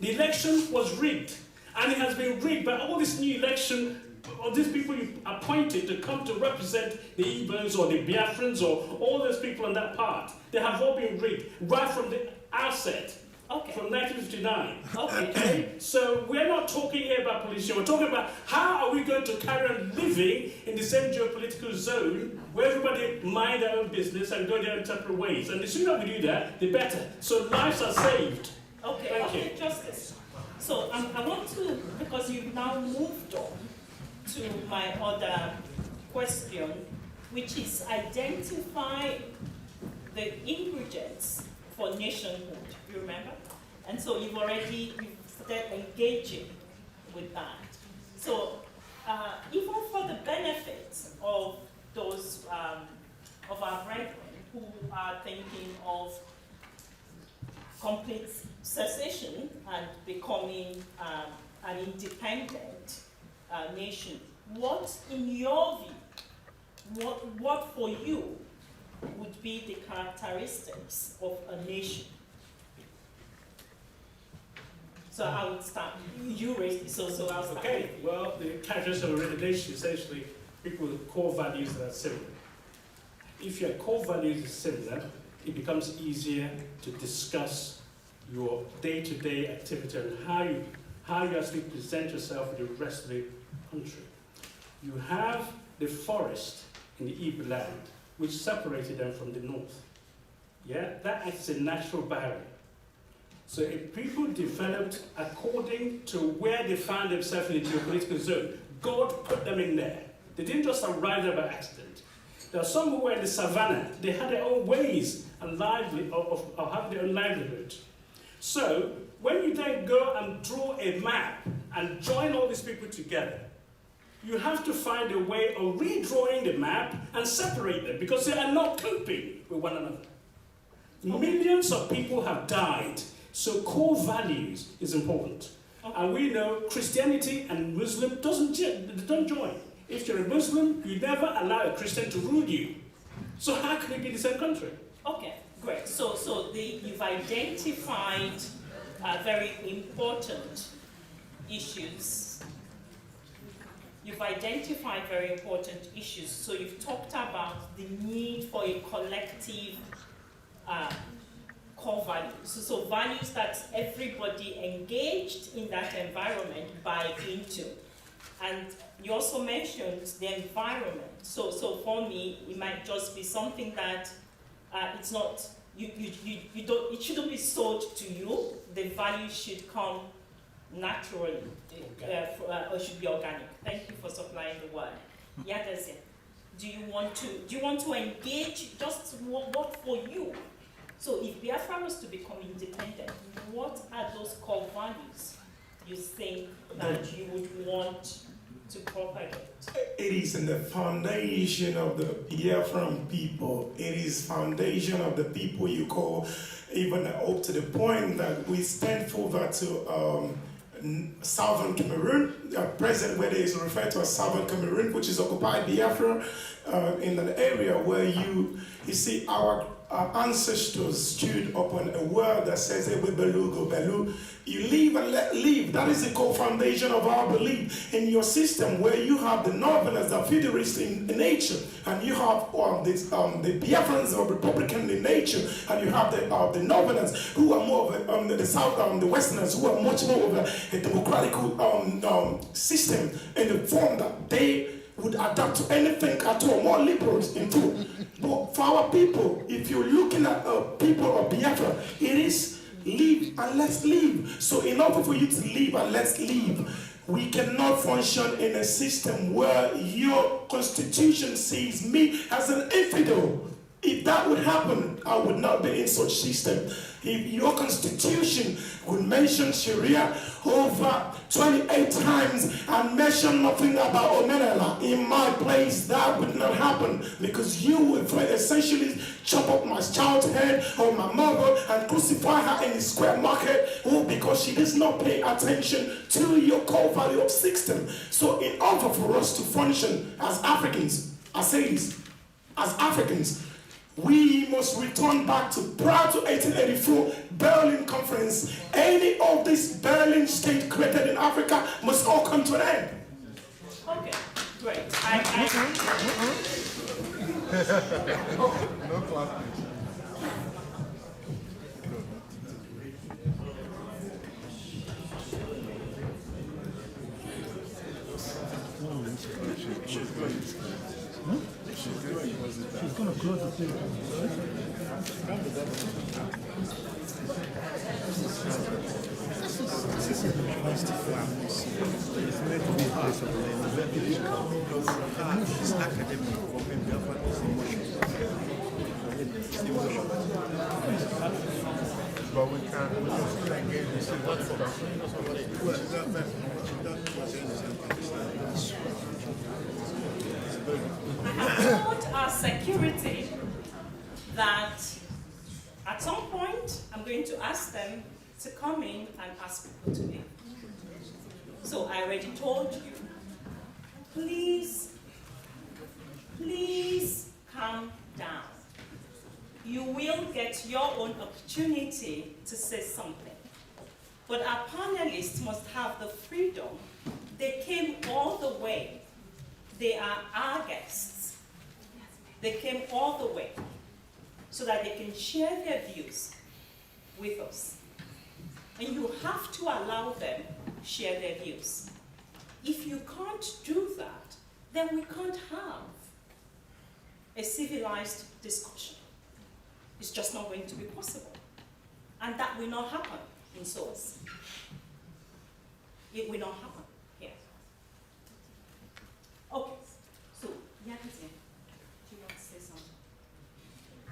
The election was rigged. And it has been rigged by all this new election of these people you appointed to come to represent the Igbos or the Biafrans or all those people on that part. They have all been rigged right from the outset, from 1959. Okay. So we're not talking here about politics. We're talking about how are we going to carry on living in the same geopolitical zone where everybody mind their own business and go their own separate ways. And the sooner we do that, the better. So lives are saved. Thank you. Justice. So I want to, because you've now moved on to my other question, which is identify the ingredients for nationhood. You remember? And so you've started engaging with that. So even for the benefit of those of our brethren who are thinking of complete secession and becoming an independent nation, what, in your view, what for you would be the characteristics of a nation? So I would start. You raised it, so I'll start. Okay. Well, the characteristics of a nation essentially people with core values that are similar. If your core values are similar, it becomes easier to discuss your day-to-day activity and how you actually present yourself with the rest of the country. You have the forest in the Igbo land, which separated them from the north. Yeah, that acts as a natural barrier. So if people developed according to where they found themselves in the geopolitical zone, God put them in there. They didn't just arrive there by accident. There are some who were in the savannah. They had their own ways and of having their own livelihood. So when you then go and draw a map and join all these people together, you have to find a way of redrawing the map and separate them because they are not coping with one another. Millions of people have died, so core values is important. And we know Christianity and Muslim don't join. If you're a Muslim, you never allow a Christian to rule you. So how can it be the same country? Okay, great. So you've identified very important issues. You've identified very important issues. So you've talked about the need for a collective core values. So values that everybody engaged in that environment buy into. And you also mentioned the environment. So for me, it might just be something that it's not, you don't, it shouldn't be sold to you. The value should come naturally, or should be organic. Thank you for supplying the word. Yadazin, do you want to engage just what for you? So if Biafra was to become independent, what are those core values you think that you would want to propagate? It is in the foundation of the Biafran people. It is foundation of the people you call, even up to the point that we stand further to Southern Cameroon, present where it is referred to as Southern Cameroon, which is occupied Biafra, in an area where you see our ancestors stood upon a word that says, "Ewe belu go belu." You live and let live. That is the core foundation of our belief. In your system, where you have the Northerners, the Federalists in nature, and you have the Biafrans or Republican in nature, and you have the Northerners who are more of the South, the Westerners who are much more of a democratic system in the form that they would adapt to anything at all, more liberals into it. But for our people, if you're looking at people of Biafra, it is live and let's live. So in order for you to live and let's live, we cannot function in a system where your constitution sees me as an infidel. If that would happen, I would not be in such system. If your constitution would mention Sharia over 28 times and mention nothing about Omenela, in my place, that would not happen, because you would essentially chop up my child's head or my mother and crucify her in the square market, because she does not pay attention to your core value of system. So in order for us to function as Africans, I say this, as Africans, we must return back to prior to 1884 Berlin Conference. Any of this Berlin state created in Africa must all come to an end. Okay, great. No class. She's going to close the thing. This is the university farms. It's meant to be a place of learning where people come, because emotions, academic, for me, Biafra is emotions. But we can still engage in civil discussion. Well, that was I have told our security that at some point I'm going to ask them to come in and ask people to leave. So I already told you, please calm down. You will get your own opportunity to say something. But our panelists must have the freedom. They came all the way. They are our guests. They came all the way so that they can share their views with us. And you have to allow them share their views. If you can't do that, then we can't have a civilized discussion. It's just not going to be possible. And that will not happen in SOAS. It will not happen here. Okay, so Yakizin, do you want to say something?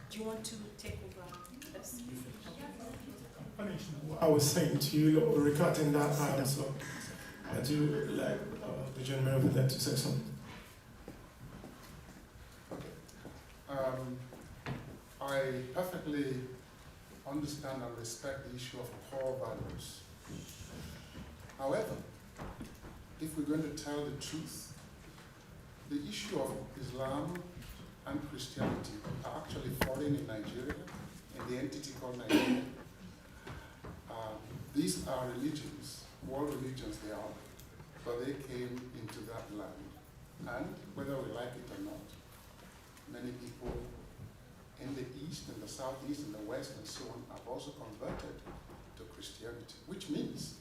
Do you want to take over this? I was saying to you, regarding that answer, I do like the gentleman over there to say something. I perfectly understand and respect the issue of core values. However, if we're going to tell the truth, the issue of Islam and Christianity are actually foreign in Nigeria, in the entity called Nigeria. These are religions, world religions they are, but they came into that land. And whether we like it or not, many people in the East, in the Southeast, in the West, and so on, have also converted to Christianity, which means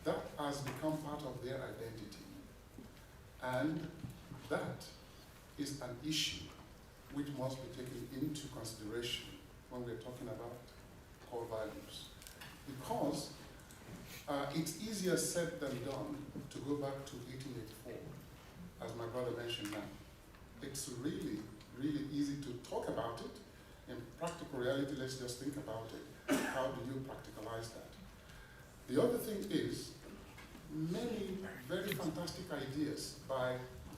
that has become part of their identity. And that is an issue which must be taken into consideration when we're talking about core values. Because it's easier said than done to go back to 1884, as my brother mentioned now. It's really, really easy to talk about it. In practical reality, let's just think about it. How do you practicalize that? The other thing is, many very fantastic ideas by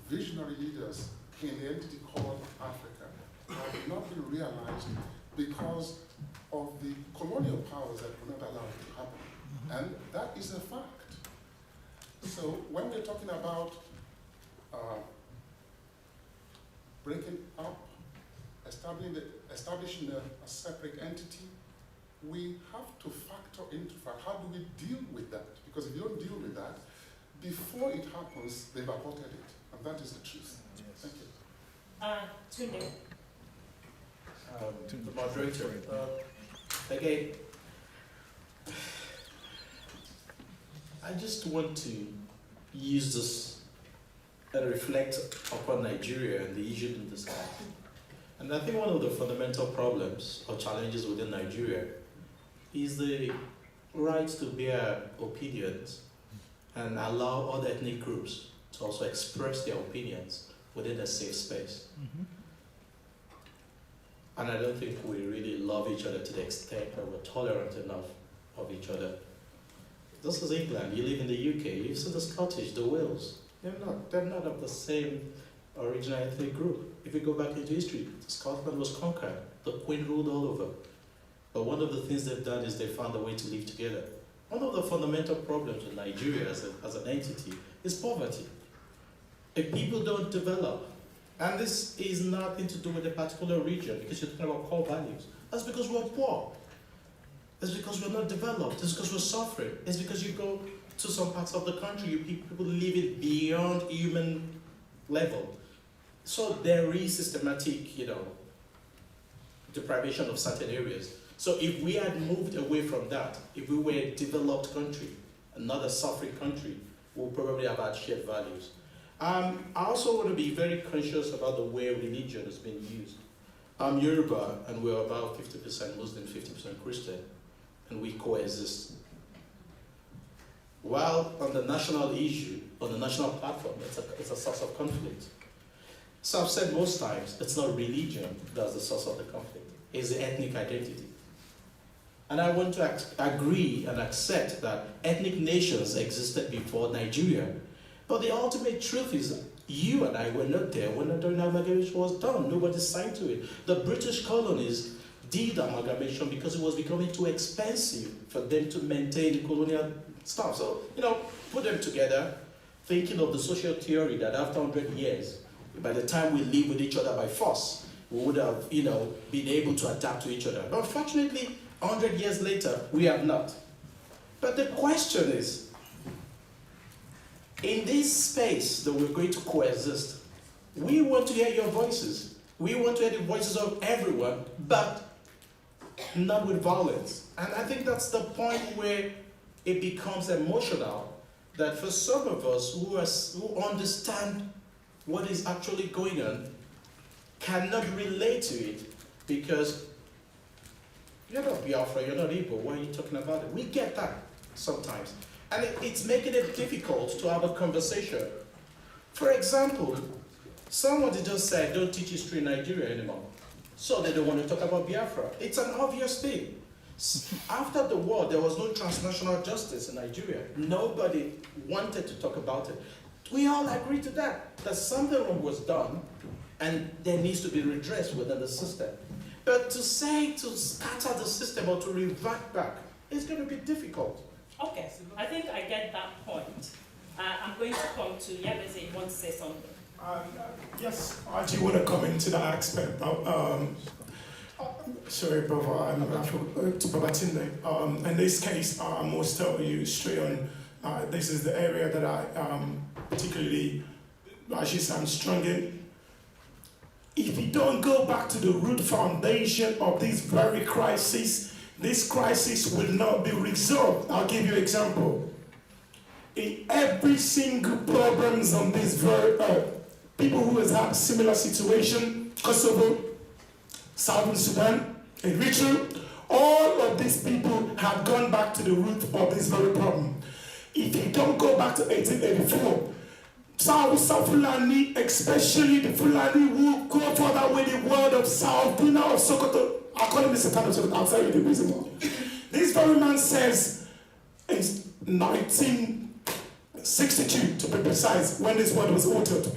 visionary leaders in the entity called Africa have not been realized because of the colonial powers that were not allowed to happen. And that is a fact. So when we're talking about breaking up, establishing a separate entity, we have to factor into fact, how do we deal with that? Because if you don't deal with that, before it happens, they've aborted it. And that is the truth. Thank you. Tunde. The moderator. Again, I just want to use this and reflect upon Nigeria and the issues in this country. And I think one of the fundamental problems or challenges within Nigeria is the right to bear opinions and allow other ethnic groups to also express their opinions within a safe space. And I don't think we really love each other to the extent that we're tolerant enough of each other. This is England. You live in the UK. You've seen the Scottish, the Wales. They're not of the same original ethnic group. If you go back into history, Scotland was conquered. The Queen ruled all over. But one of the things they've done is they found a way to live together. One of the fundamental problems in Nigeria as an entity is poverty. If people don't develop, and this is nothing to do with a particular region, because you're talking about core values, that's because we're poor. It's because we're not developed. It's because we're suffering. It's because you go to some parts of the country, people live it beyond human level. So there is systematic, deprivation of certain areas. So if we had moved away from that, if we were a developed country, not a suffering country, we'll probably have had shared values. I also want to be very conscious about the way religion is being used. I'm Yoruba, and we're about 50% Muslim, 50% Christian, and we coexist. While on the national issue, on the national platform, it's a source of conflict. So I've said most times, it's not religion that's the source of the conflict, it's the ethnic identity. And I want to agree and accept that ethnic nations existed before Nigeria. But the ultimate truth is, you and I were not there when the amalgamation was done. Nobody signed to it. The British colonies did amalgamation because it was becoming too expensive for them to maintain the colonial stuff. So, put them together, thinking of the social theory that after 100 years, by the time we live with each other by force, we would have, been able to adapt to each other. But unfortunately, 100 years later, we have not. But the question is, in this space that we're going to coexist, we want to hear your voices. We want to hear the voices of everyone, but not with violence. And I think that's the point where it becomes emotional, that for some of us who understand what is actually going on cannot relate to it because you're not Biafra, you're not Igbo, why are you talking about it? We get that sometimes. And it's making it difficult to have a conversation. For example, somebody just said, don't teach history in Nigeria anymore. So they don't want to talk about Biafra. It's an obvious thing. After the war, there was no transnational justice in Nigeria. Nobody wanted to talk about it. We all agree to that. That something wrong was done, and there needs to be redress within the system. But to scatter the system or to revert back, it's going to be difficult. Okay, I think I get that point. I'm going to come to Yabeze. You want to say something? Yes, I do want to come into that aspect. Sorry, brother, I'm to Brother Tunde. In this case, I must tell you straight on, this is the area that I particularly, I should say, I'm strong in. If you don't go back to the root foundation of this very crisis, this crisis will not be resolved. I'll give you an example. In every single problems on this very earth, people who has had similar situation, Kosovo, Southern Sudan, Eritrea, all of these people have gone back to the root of this very problem. If you don't go back to 1884, South Fulani, especially the Fulani who go further with the word of South, Buna of Sokoto, I call him the Satan of Sokoto, I'll tell you the reason why. This very man says in 1962, to be precise, when this word was uttered,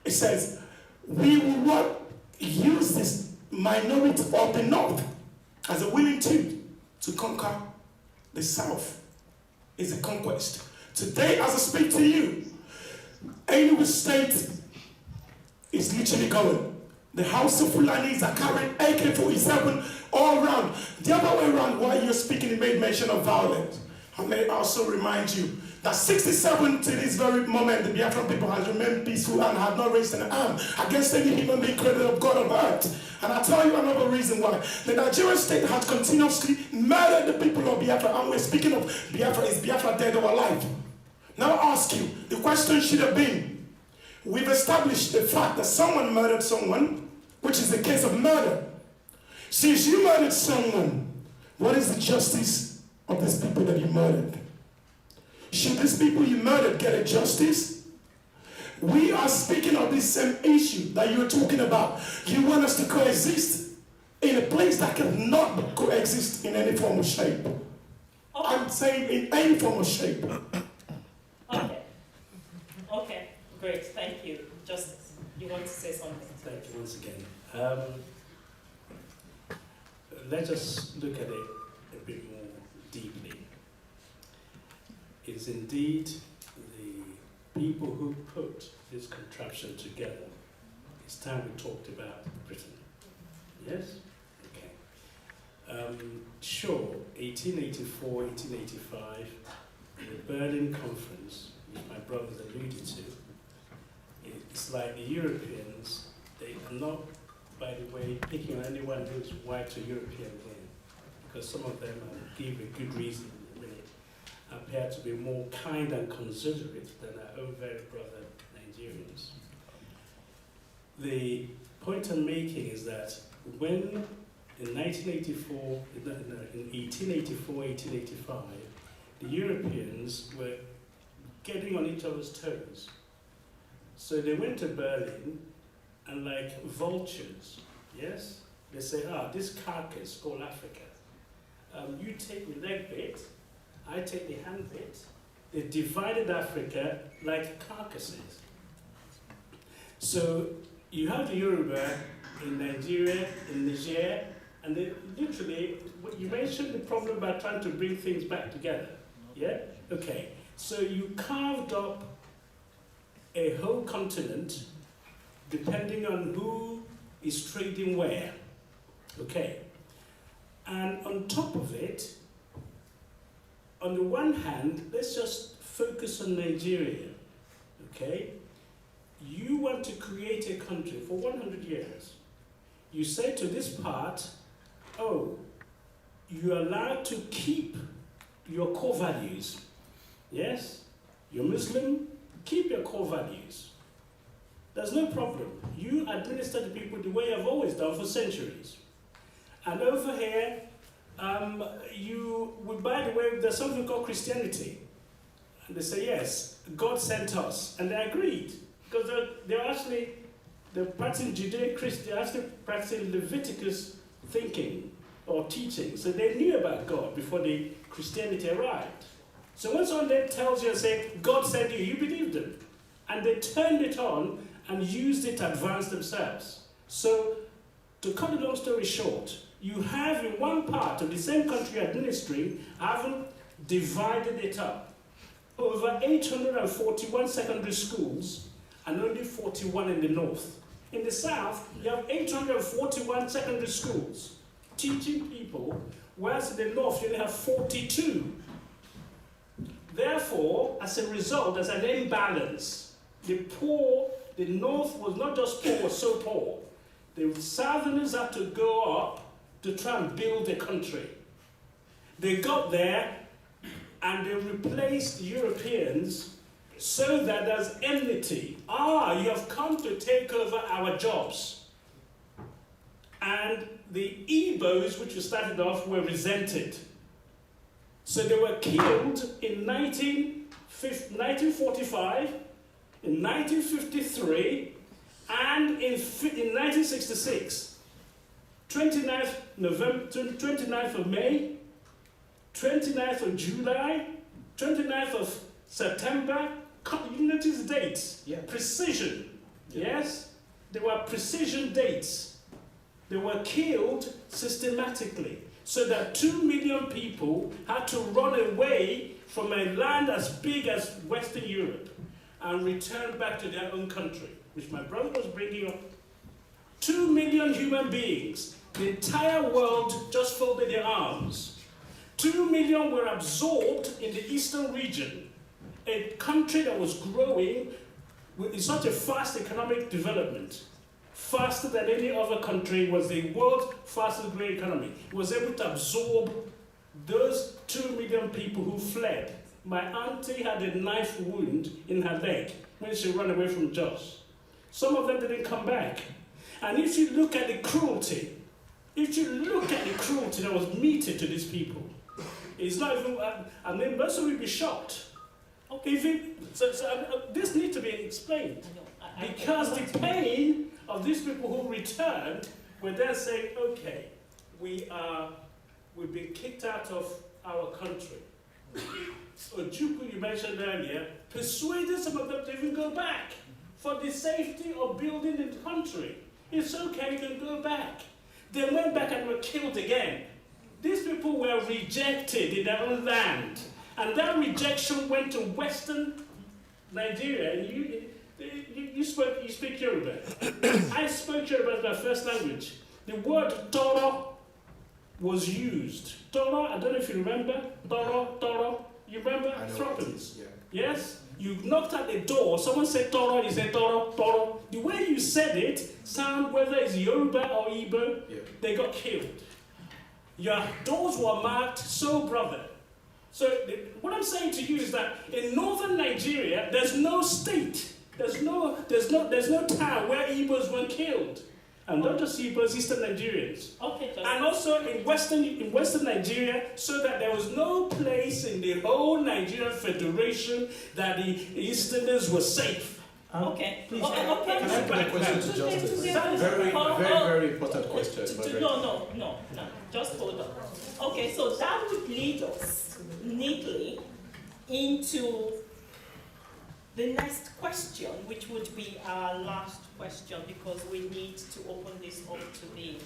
it says, we will use this minority of the North as a willing tool to conquer the South. It's a conquest. Today, as I speak to you, Enugu State is literally going. The House of Fulanis are carrying AK-47 all around. The other way around, while you're speaking, it made mention of violence. I may also remind you that 67 to this very moment, the Biafran people has remained peaceful and have not raised an arm against any human being created of God on earth. And I'll tell you another reason why. The Nigerian state has continuously murdered the people of Biafra, and we're speaking of Biafra. Is Biafra dead or alive? Now I ask you, the question should have been, we've established the fact that someone murdered someone, which is the case of murder. Since you murdered someone, what is the justice of these people that you murdered? Should these people you murdered get a justice? We are speaking of this same issue that you're talking about. You want us to coexist in a place that cannot coexist in any form or shape. I'm saying in any form or shape. Okay, great, thank you. Justice, you want to say something? Thank you once again. Let us look at it a bit more deeply. It's indeed the people who put this contraption together. It's time we talked about Britain. Yes? Okay. Sure, 1884, 1885, the Berlin Conference, which my brothers alluded to, it's like the Europeans, they are not, by the way, picking on anyone who's white or European here, because some of them, I'll give a good reason in a minute, appear to be more kind and considerate than our own very brother Nigerians. The point I'm making is that when in 1884, 1885, the Europeans were getting on each other's toes. So they went to Berlin and like vultures, yes? They say, this carcass called Africa. You take the leg bit, I take the hand bit. They divided Africa like carcasses. So you have the Yoruba in Nigeria, in Niger, and they literally, you mentioned the problem about trying to bring things back together, yeah? Okay, so you carved up a whole continent depending on who is trading where, okay? And on top of it, on the one hand, let's just focus on Nigeria, okay? You want to create a country for 100 years. You say to this part, you're allowed to keep your core values. Yes? You're Muslim, keep your core values. There's no problem. You administer the people the way I've always done for centuries. And over here, by the way, there's something called Christianity. And they say, yes, God sent us. And they agreed. Because they're practicing Judeo-Christian, they're actually practicing Leviticus thinking or teaching. So they knew about God before the Christianity arrived. So when someone then tells you and says, God sent you, you believe them. And they turned it on and used it to advance themselves. So to cut the long story short, you have in one part of the same country administering, having divided it up. Over 841 secondary schools and only 41 in the north. In the south, you have 841 secondary schools teaching people, whereas in the north you only have 42. Therefore, as a result, there's an imbalance. The poor, the north was not just poor, was so poor. The southerners had to go up to try and build a country. They got there and they replaced Europeans so that there's enmity. You have come to take over our jobs. And the Igbos, which we started off, were resented. So they were killed in 1945, in 1953, and in 1966. 29th of May, 29th of July, 29th of September. You notice dates. Yeah. Precision. Yes? They were precision dates. They were killed systematically. So that 2 million people had to run away from a land as big as Western Europe and return back to their own country, which my brother was bringing up. 2 million human beings. The entire world just folded their arms. 2 million were absorbed in the eastern region, a country that was growing with such a fast economic development, faster than any other country, was the world's fastest growing economy. It was able to absorb those 2 million people who fled. My auntie had a knife wound in her leg when she ran away from Jos. Some of them didn't come back. And if you look at the cruelty, that was meted to these people, it's not even, most of you will be shocked. Okay, this needs to be explained. Because the pain of these people who returned were then saying, okay, we've been kicked out of our country. Ojukwu, you mentioned earlier, persuaded some of them to even go back for the safety of building the country. It's okay, you can go back. They went back and were killed again. These people were rejected in their own land. And that rejection went to Western Nigeria. And you speak Yoruba. I spoke Yoruba as my first language. The word Toro was used. Toro, I don't know if you remember. Toro. You remember? Throppins. Yeah. Yes? You knocked at the door, someone said Toro, you said Toro. The way you said it, sound whether it's Yoruba or Igbo, they got killed. Your doors were marked, so brother. So what I'm saying to you is that in northern Nigeria, there's no state, there's no town where Igbos weren't killed. And not just Igbos, Eastern Nigerians. Okay, and also in Western Nigeria, so that there was no place in the whole Nigerian Federation that the Easterners were safe. Okay. Please, can I put a question to Justice? Very important question. No. Just hold on. Okay, so that would lead us neatly into the next question, which would be our last question, because we need to open this up to the